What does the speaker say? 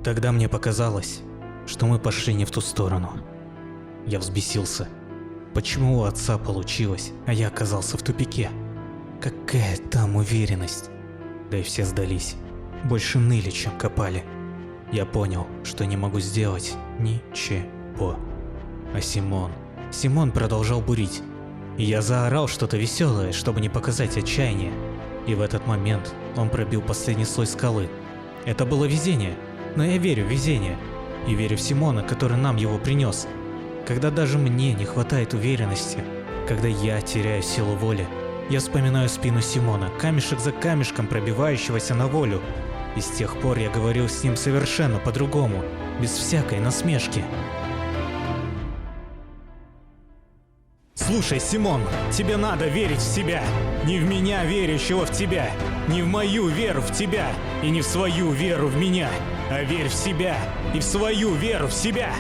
Тогда мне показалось, что мы пошли не в ту сторону. Я взбесился. Почему у отца получилось, а я оказался в тупике? Какая там уверенность? Да и все сдались. Больше ныли, чем копали. Я понял, что не могу сделать ничего. А Симон продолжал бурить. И я заорал что-то веселое, чтобы не показать отчаяние. И в этот момент он пробил последний слой скалы. Это было везение, но я верю в везение. И верю в Симона, который нам его принес. Когда даже мне не хватает уверенности, когда я теряю силу воли, я вспоминаю спину Симона, камешек за камешком пробивающегося на волю. И с тех пор я говорил с ним совершенно по-другому, без всякой насмешки. Слушай, Симон, тебе надо верить в себя. Не в меня, верящего в тебя. Не в мою веру в тебя. И не в свою веру в меня. А верь в себя и в свою веру в себя.